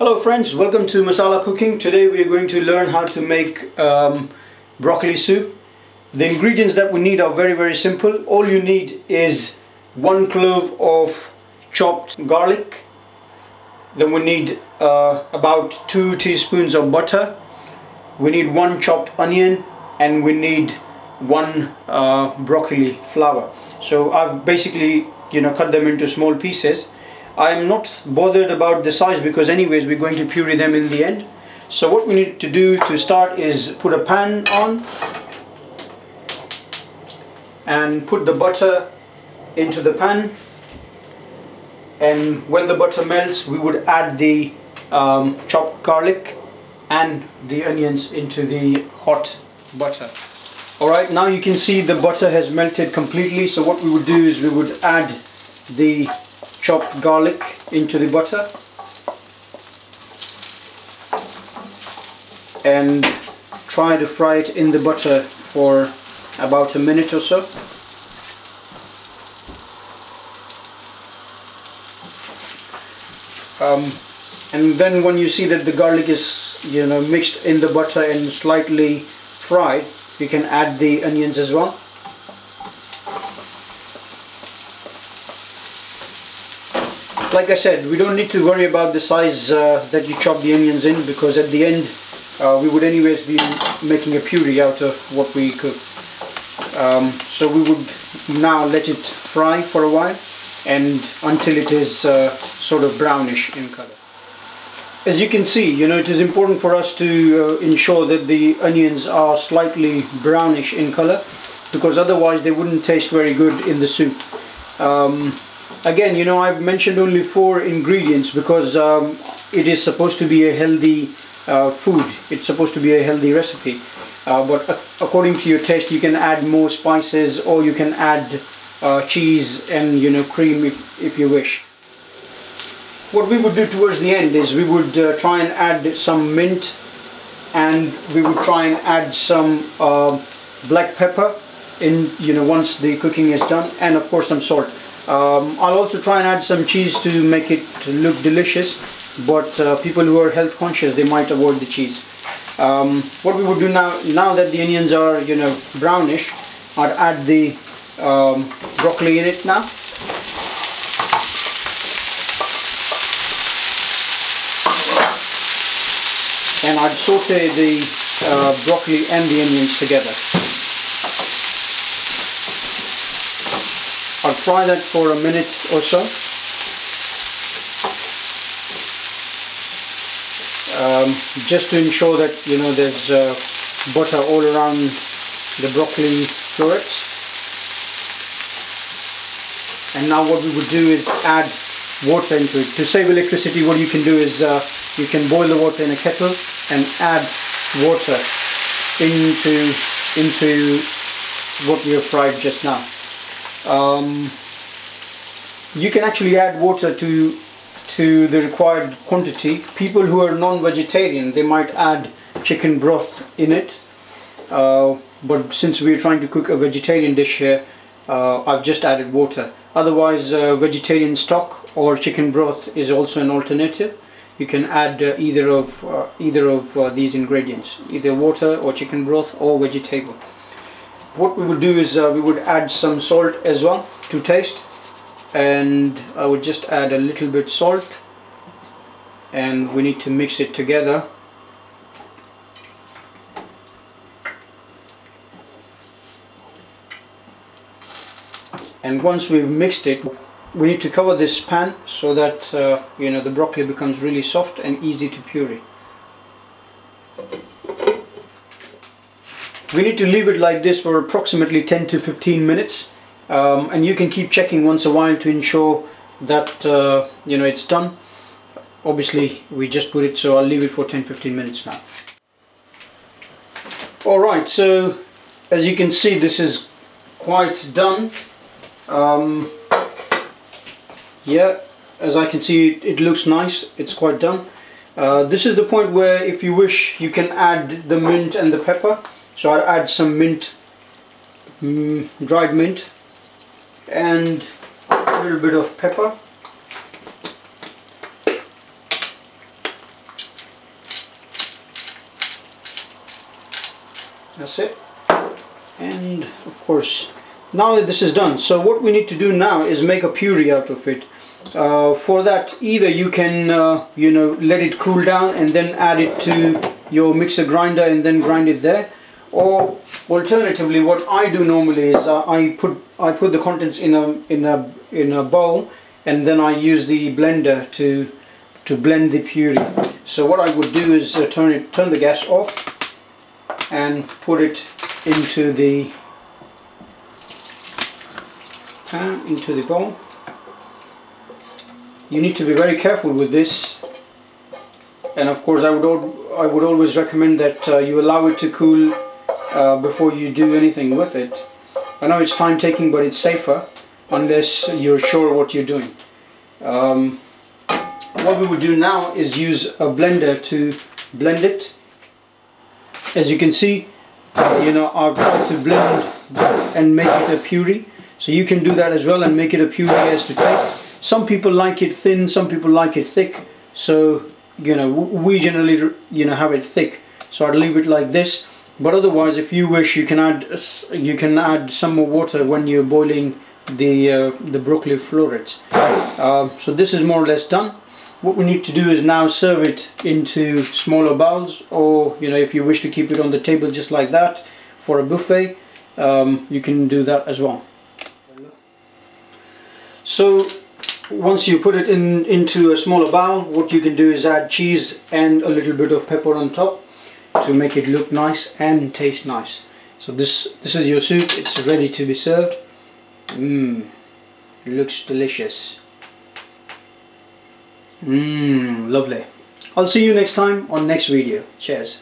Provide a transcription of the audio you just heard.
Hello friends, welcome to Masala Cooking. Today we are going to learn how to make broccoli soup. The ingredients that we need are very simple. All you need is 1 clove of chopped garlic. Then we need about 2 teaspoons of butter. We need 1 chopped onion, and we need 1 broccoli flower. So I've basically cut them into small pieces. I'm not bothered about the size because anyways we're going to puree them in the end. So what we need to do to start is put a pan on and put the butter into the pan, and when the butter melts we would add the chopped garlic and the onions into the hot butter. Alright, now you can see the butter has melted completely, so what we would do is we would add the chopped garlic into the butter and try to fry it in the butter for about a minute or so. And then when you see that the garlic is mixed in the butter and slightly fried, you can add the onions as well. Like I said, we don't need to worry about the size that you chop the onions in, because at the end we would anyways be making a puree out of what we cook. So we would now let it fry for a while and until it is sort of brownish in color. As you can see, it is important for us to ensure that the onions are slightly brownish in color, because otherwise they wouldn't taste very good in the soup. Again, I've mentioned only 4 ingredients because it is supposed to be a healthy food. It's supposed to be a healthy recipe. But according to your taste, you can add more spices, or you can add cheese and cream if you wish. What we would do towards the end is we would try and add some mint, and we would try and add some black pepper in once the cooking is done, and of course some salt. I'll also try and add some cheese to make it look delicious, but people who are health conscious, they might avoid the cheese. What we would do now that the onions are brownish, I'd add the broccoli in it now. And I'd saute the broccoli and the onions together. I'll fry that for a minute or so. Just to ensure that there's butter all around the broccoli florets. And now what we would do is add water into it. To save electricity, what you can do is you can boil the water in a kettle and add water into what we have fried just now. You can actually add water to the required quantity. People who are non-vegetarian, they might add chicken broth in it, but since we are trying to cook a vegetarian dish here, I've just added water. Otherwise, vegetarian stock or chicken broth is also an alternative. You can add either of these ingredients, either water or chicken broth or vegetable. What we would do is we would add some salt as well to taste, and I would just add a little bit salt, and we need to mix it together. And once we've mixed it, we need to cover this pan so that the broccoli becomes really soft and easy to puree. We need to leave it like this for approximately 10 to 15 minutes, and you can keep checking once a while to ensure that it's done. Obviously we just put it, so I'll leave it for 10-15 minutes now. Alright, so as you can see, this is quite done. Yeah, as I can see, it looks nice. It's quite done. This is the point where, if you wish, you can add the mint and the pepper. So I'll add some mint, dried mint, and a little bit of pepper. That's it. And of course, now that this is done, so what we need to do now is make a puree out of it. For that, either you can you know, let it cool down and then add it to your mixer grinder and then grind it there, or alternatively what I do normally is I put the contents in a bowl, and then I use the blender to blend the puree. So what I would do is turn the gas off and put it into the pan, into the bowl. You need to be very careful with this, and of course I would always recommend that you allow it to cool before you do anything with it. I know it's time taking, but it's safer unless you're sure what you're doing. What we would do now is use a blender to blend it. As you can see, you know, I've tried to blend and make it a puree, so you can do that as well and make it a puree as to take. Some people like it thin, some people like it thick, so you know, we generally, you know, have it thick, so I'd leave it like this. But otherwise, if you wish, you can add some more water when you're boiling the broccoli florets. So this is more or less done. What we need to do is now serve it into smaller bowls, or you know, if you wish to keep it on the table just like that for a buffet, you can do that as well. So once you put it into a smaller bowl, what you can do is add cheese and a little bit of pepper on top to make it look nice and taste nice. So this is your soup. It's ready to be served. It looks delicious. Lovely. I'll see you next time on next video. Cheers.